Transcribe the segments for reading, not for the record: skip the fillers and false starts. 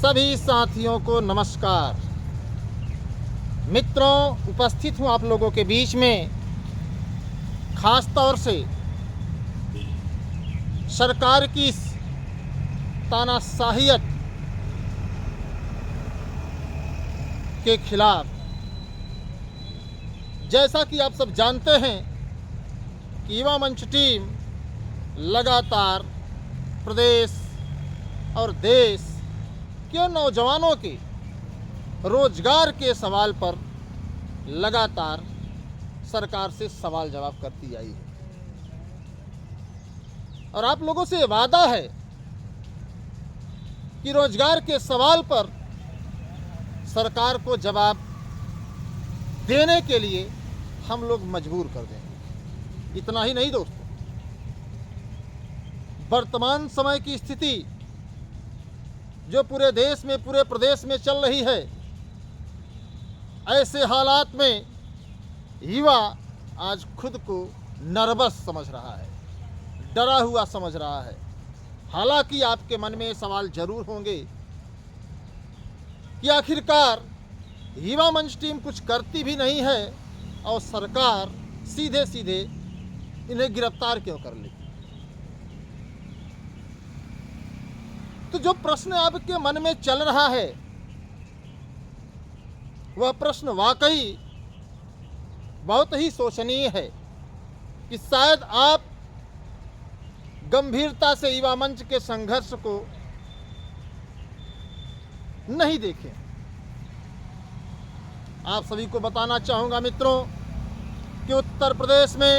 सभी साथियों को नमस्कार। मित्रों, उपस्थित हूँ आप लोगों के बीच में खास तौर से सरकार की इस तानाशाहियत के खिलाफ। जैसा कि आप सब जानते हैं कि युवा मंच टीम लगातार प्रदेश और देश के नौजवानों के रोजगार के सवाल पर लगातार सरकार से सवाल जवाब करती आई है और आप लोगों से वादा है कि रोजगार के सवाल पर सरकार को जवाब देने के लिए हम लोग मजबूर कर देंगे। इतना ही नहीं दोस्तों, वर्तमान समय की स्थिति जो पूरे देश में, पूरे प्रदेश में चल रही है, ऐसे हालात में युवा आज खुद को नर्वस समझ रहा है, डरा हुआ समझ रहा है। हालांकि आपके मन में सवाल जरूर होंगे कि आखिरकार युवा मंच टीम कुछ करती भी नहीं है और सरकार सीधे सीधे इन्हें गिरफ्तार क्यों कर लेती। तो जो प्रश्न आपके मन में चल रहा है वह प्रश्न वाकई बहुत ही शोचनीय है कि शायद आप गंभीरता से युवा मंच के संघर्ष को नहीं देखें। आप सभी को बताना चाहूंगा मित्रों कि उत्तर प्रदेश में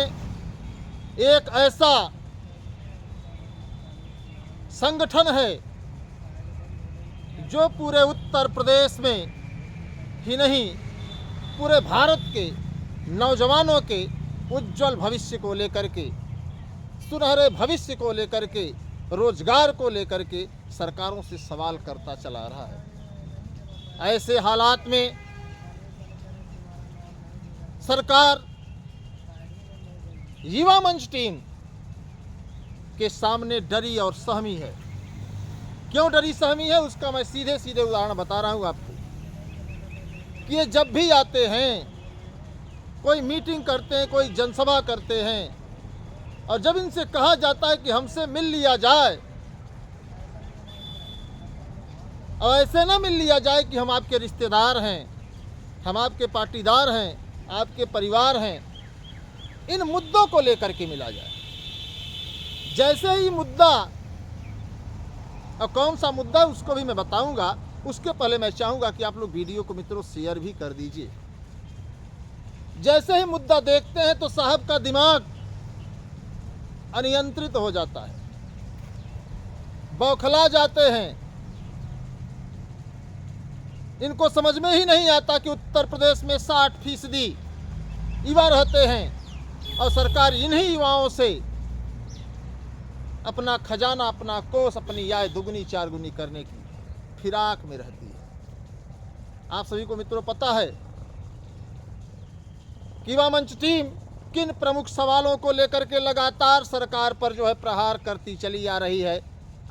एक ऐसा संगठन है जो पूरे उत्तर प्रदेश में ही नहीं, पूरे भारत के नौजवानों के उज्जवल भविष्य को लेकर के, सुनहरे भविष्य को लेकर के, रोजगार को लेकर के सरकारों से सवाल करता चला रहा है। ऐसे हालात में सरकार युवा मंच टीम के सामने डरी और सहमी है। क्यों डरी सहमी है उसका मैं सीधे सीधे उदाहरण बता रहा हूं आपको कि ये जब भी आते हैं, कोई मीटिंग करते हैं, कोई जनसभा करते हैं और जब इनसे कहा जाता है कि हमसे मिल लिया जाए और ऐसे ना मिल लिया जाए कि हम आपके रिश्तेदार हैं, हम आपके पाटीदार हैं, आपके परिवार हैं, इन मुद्दों को लेकर के मिला जाए। जैसे ही मुद्दा, और कौन सा मुद्दा उसको भी मैं बताऊंगा, उसके पहले मैं चाहूंगा कि आप लोग वीडियो को मित्रों शेयर भी कर दीजिए। जैसे ही मुद्दा देखते हैं तो साहब का दिमाग अनियंत्रित हो जाता है, बौखला जाते हैं। इनको समझ में ही नहीं आता कि उत्तर प्रदेश में 60% युवा रहते हैं और सरकार इन्हीं युवाओं से अपना खजाना, अपना कोष, अपनी आय दुगनी चारगुनी करने की फिराक में रहती है। आप सभी को मित्रों पता है कि युवा मंच टीम किन प्रमुख सवालों को लेकर के लगातार सरकार पर जो है प्रहार करती चली आ रही है।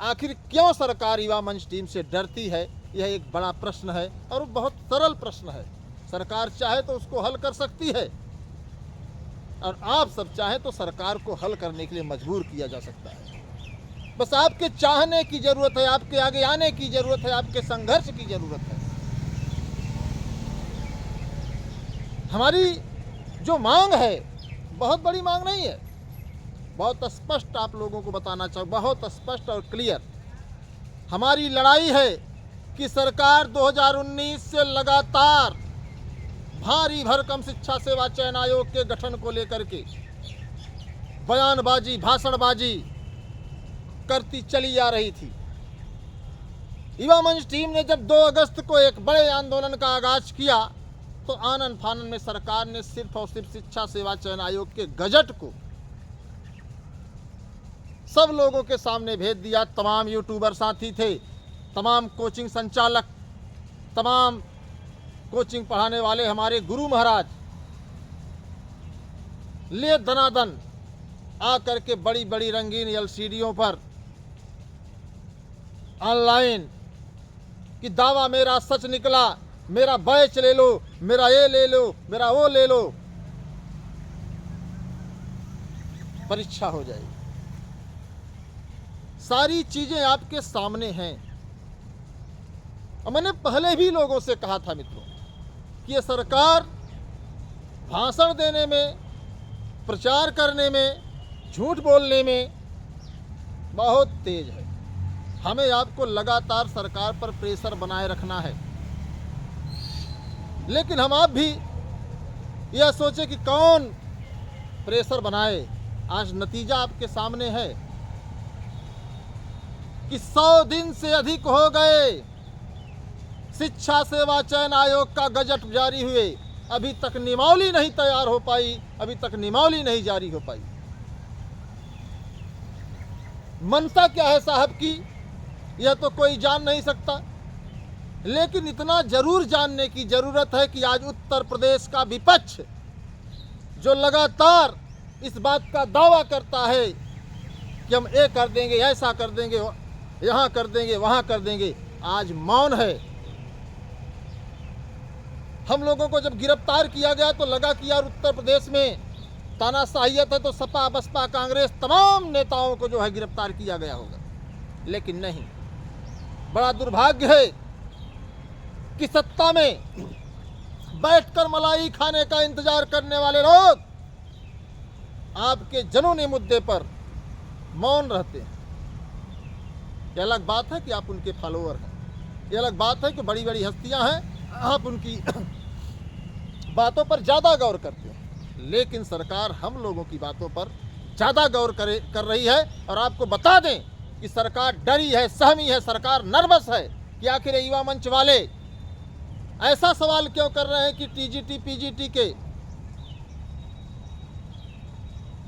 आखिर क्यों सरकार युवा मंच टीम से डरती है, यह एक बड़ा प्रश्न है और बहुत सरल प्रश्न है। सरकार चाहे तो उसको हल कर सकती है और आप सब चाहे तो सरकार को हल करने के लिए मजबूर किया जा सकता है। बस आपके चाहने की जरूरत है, आपके आगे आने की जरूरत है, आपके संघर्ष की जरूरत है। हमारी जो मांग है बहुत बड़ी मांग नहीं है, बहुत स्पष्ट आप लोगों को बताना चाहूँ, बहुत स्पष्ट और क्लियर। हमारी लड़ाई है कि सरकार 2019 से लगातार भारी भरकम शिक्षा सेवा चयन आयोग के गठन को लेकर के बयानबाजी, भाषणबाजी करती चली आ रही थी। युवा मंच टीम ने जब 2 अगस्त को एक बड़े आंदोलन का आगाज किया तो आनन फानन में सरकार ने सिर्फ और सिर्फ शिक्षा सेवा चयन आयोग के गजट को सब लोगों के सामने भेज दिया। तमाम यूट्यूबर साथी थे, तमाम कोचिंग संचालक, तमाम कोचिंग पढ़ाने वाले हमारे गुरु महाराज ले दनादन आकर के बड़ी बड़ी रंगीन एलसीडियों पर ऑनलाइन कि दावा मेरा सच निकला, मेरा बैच ले लो, मेरा ये ले लो, मेरा वो ले लो, परीक्षा हो जाएगी। सारी चीजें आपके सामने हैं। और मैंने पहले भी लोगों से कहा था मित्रों कि ये सरकार भाषण देने में, प्रचार करने में, झूठ बोलने में बहुत तेज है। हमें आपको लगातार सरकार पर प्रेशर बनाए रखना है, लेकिन हम आप भी यह सोचे कि कौन प्रेशर बनाए। आज नतीजा आपके सामने है कि 100 दिन से अधिक हो गए शिक्षा सेवा चयन आयोग का गजट जारी हुए, अभी तक नियमावली नहीं तैयार हो पाई, अभी तक नियमावली नहीं जारी हो पाई। मनसा क्या है साहब की, यह तो कोई जान नहीं सकता, लेकिन इतना जरूर जानने की जरूरत है कि आज उत्तर प्रदेश का विपक्ष जो लगातार इस बात का दावा करता है कि हम ये कर देंगे, ऐसा कर देंगे, यहाँ कर देंगे, वहाँ कर देंगे, आज मौन है। हम लोगों को जब गिरफ्तार किया गया तो लगा कि यार उत्तर प्रदेश में तानाशाहियत है तो सपा, बसपा, कांग्रेस तमाम नेताओं को जो है गिरफ्तार किया गया होगा, लेकिन नहीं। बड़ा दुर्भाग्य है कि सत्ता में बैठकर मलाई खाने का इंतजार करने वाले लोग आपके जुनूनी मुद्दे पर मौन रहते हैं। यह अलग बात है कि आप उनके फॉलोअर हैं, यह अलग बात है कि बड़ी बड़ी हस्तियां हैं, आप उनकी बातों पर ज़्यादा गौर करते हैं, लेकिन सरकार हम लोगों की बातों पर ज़्यादा गौर कर रही है। और आपको बता दें कि सरकार डरी है, सहमी है, सरकार नर्वस है कि आखिर युवा मंच वाले ऐसा सवाल क्यों कर रहे हैं कि टीजीटी पीजीटी के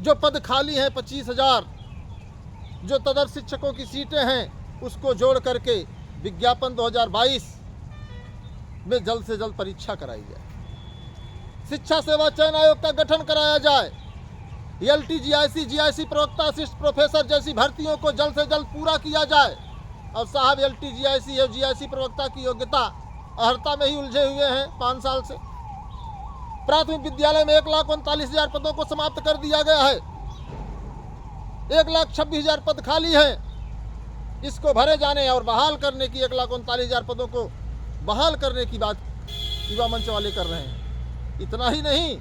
जो पद खाली हैं 25,000, जो तदर्थ शिक्षकों की सीटें हैं, उसको जोड़ करके विज्ञापन 2022 में जल्द से जल्द परीक्षा कराई जाए, शिक्षा सेवा चयन आयोग का गठन कराया जाए, एलटी जीआईसी, जीआईसी प्रवक्ता, असिस्ट प्रोफेसर जैसी भर्तियों को जल्द से जल्द पूरा किया जाए। और साहब एलटी जीआईसी और जीआईसी प्रवक्ता की योग्यता अर्हता में ही उलझे हुए हैं 5 साल से। प्राथमिक विद्यालय में 1,39,000 पदों को समाप्त कर दिया गया है, 1,26,000 पद खाली हैं, इसको भरे जाने और बहाल करने की 1,39,000 पदों को बहाल करने की बात युवा मंच वाले कर रहे हैं। इतना ही नहीं,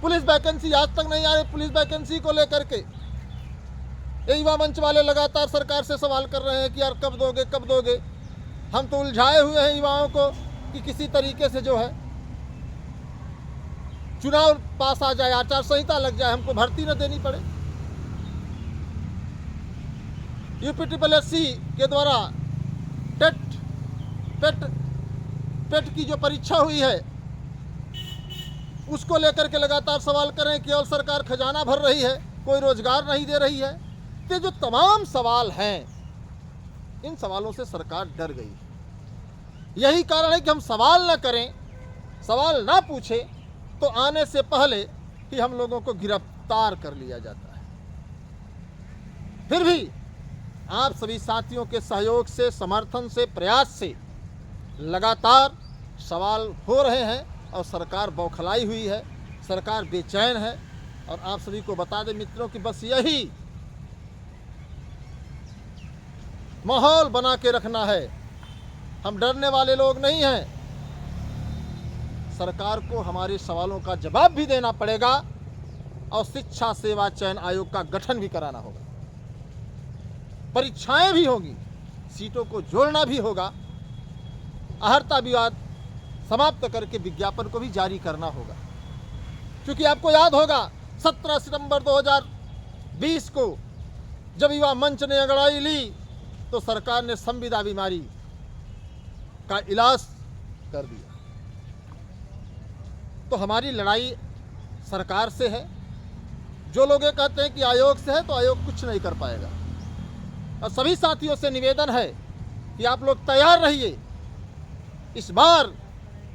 पुलिस वैकेंसी आज तक नहीं आ रही। पुलिस वैकेंसी को लेकर के ये युवा मंच वाले लगातार सरकार से सवाल कर रहे हैं कि यार कब दोगे, कब दोगे। हम तो उलझाए हुए हैं युवाओं को कि किसी तरीके से जो है चुनाव पास आ जाए, आचार संहिता लग जाए, हमको भर्ती न देनी पड़े। यूपीटीपीएससी के द्वारा टेट की जो परीक्षा हुई है उसको लेकर के लगातार सवाल कर रहे हैं। केवल सरकार खजाना भर रही है, कोई रोजगार नहीं दे रही है। ये जो तमाम सवाल हैं, इन सवालों से सरकार डर गई है। यही कारण है कि हम सवाल न करें, सवाल ना पूछें तो आने से पहले ही हम लोगों को गिरफ्तार कर लिया जाता है। फिर भी आप सभी साथियों के सहयोग से, समर्थन से, प्रयास से लगातार सवाल हो रहे हैं और सरकार बौखलाई हुई है, सरकार बेचैन है। और आप सभी को बता दें मित्रों कि बस यही माहौल बना के रखना है। हम डरने वाले लोग नहीं हैं। सरकार को हमारे सवालों का जवाब भी देना पड़ेगा और शिक्षा सेवा चयन आयोग का गठन भी कराना होगा, परीक्षाएं भी होंगी, सीटों को जोड़ना भी होगा, अहर्ता विवाद समाप्त करके विज्ञापन को भी जारी करना होगा। क्योंकि आपको याद होगा 17 सितंबर 2020 को जब युवा मंच ने अंगड़ाई ली तो सरकार ने संविदा बीमारी का इलाज कर दिया। तो हमारी लड़ाई सरकार से है। जो लोग ये कहते हैं कि आयोग से है, तो आयोग कुछ नहीं कर पाएगा। और सभी साथियों से निवेदन है कि आप लोग तैयार रहिए। इस बार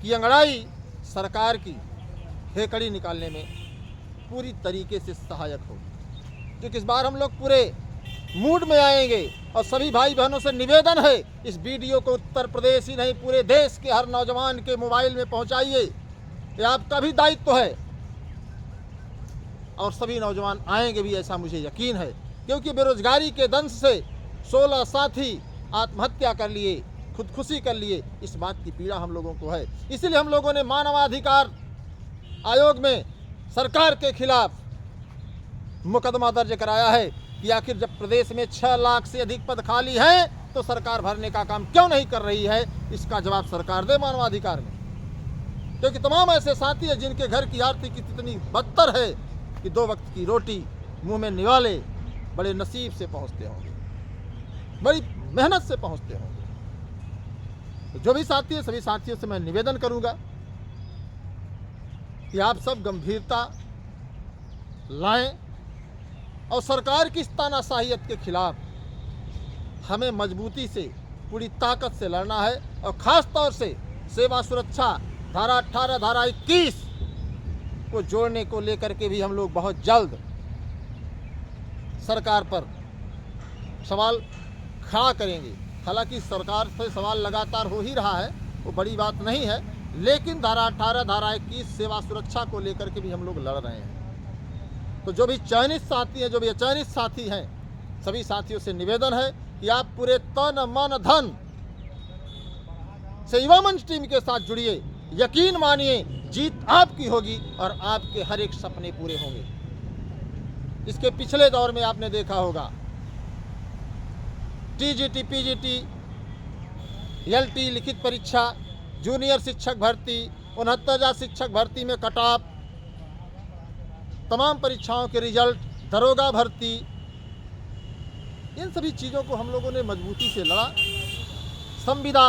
की अंगड़ाई सरकार की हेकड़ी निकालने में पूरी तरीके से सहायक होगी, क्योंकि इस बार हम लोग पूरे मूड में आएंगे। और सभी भाई बहनों से निवेदन है, इस वीडियो को उत्तर प्रदेश ही नहीं पूरे देश के हर नौजवान के मोबाइल में पहुंचाइए। ये आपका भी दायित्व है और सभी नौजवान आएंगे भी, ऐसा मुझे यकीन है। क्योंकि बेरोजगारी के दंश से 16 साथी आत्महत्या कर लिए, खुदकुशी कर लिए, इस बात की पीड़ा हम लोगों को है। इसीलिए हम लोगों ने मानवाधिकार आयोग में सरकार के खिलाफ मुकदमा दर्ज कराया है कि आखिर जब प्रदेश में 6 लाख से अधिक पद खाली हैं तो सरकार भरने का काम क्यों नहीं कर रही है। इसका जवाब सरकार दे मानवाधिकार में। क्योंकि तमाम ऐसे साथी हैं जिनके घर की आर्थिक स्थिति इतनी बदतर है कि 2 वक्त की रोटी मुंह में निवाले बड़े नसीब से पहुंचते होंगे, बड़ी मेहनत से पहुंचते होंगे। तो जो भी साथी है, सभी साथियों से मैं निवेदन करूंगा कि आप सब गंभीरता लाएं और सरकार की इस तानाशाहियत के खिलाफ हमें मजबूती से, पूरी ताकत से लड़ना है। और ख़ास तौर से सेवा सुरक्षा धारा 18, धारा 21 को जोड़ने को लेकर के भी हम लोग बहुत जल्द सरकार पर सवाल खड़ा करेंगे। हालांकि सरकार से सवाल लगातार हो ही रहा है, वो बड़ी बात नहीं है, लेकिन धारा 18, धारा 21 सेवा सुरक्षा को लेकर के भी हम लोग लड़ रहे हैं। तो जो भी चयनित साथी हैं, जो भी अचयनित साथी हैं, सभी साथियों से निवेदन है कि आप पूरे तन मन धन से युवा मंच टीम के साथ जुड़िए। यकीन मानिए, जीत आपकी होगी और आपके हर एक सपने पूरे होंगे। इसके पिछले दौर में आपने देखा होगा टीजीटी, पीजीटी, एलटी लिखित परीक्षा, जूनियर शिक्षक भर्ती, 69,000 शिक्षक भर्ती में कट ऑफ, तमाम परीक्षाओं के रिजल्ट, दरोगा भर्ती, इन सभी चीज़ों को हम लोगों ने मजबूती से लड़ा। संविदा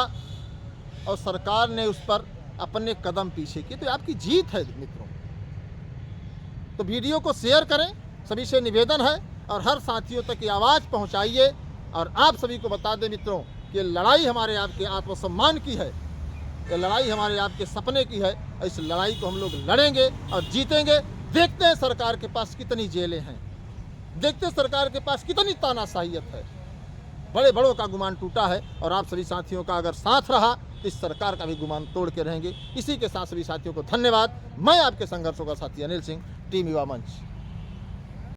और सरकार ने उस पर अपने कदम पीछे किए। तो आपकी जीत है मित्रों। तो वीडियो को शेयर करें, सभी से निवेदन है, और हर साथियों तक ये आवाज़ पहुंचाइए। और आप सभी को बता दें मित्रों कि लड़ाई हमारे आपके आत्मसम्मान की है, ये लड़ाई हमारे आपके सपने की है। इस लड़ाई को हम लोग लड़ेंगे और जीतेंगे। देखते हैं सरकार के पास कितनी जेलें हैं, देखते हैं सरकार के पास कितनी तानाशाहियत है। बड़े बड़ों का गुमान टूटा है और आप सभी साथियों का अगर साथ रहा तो इस सरकार का भी गुमान तोड़ के रहेंगे। इसी के साथ सभी साथियों को धन्यवाद। मैं आपके संघर्षों का साथी अनिल सिंह, टीम युवा मंच।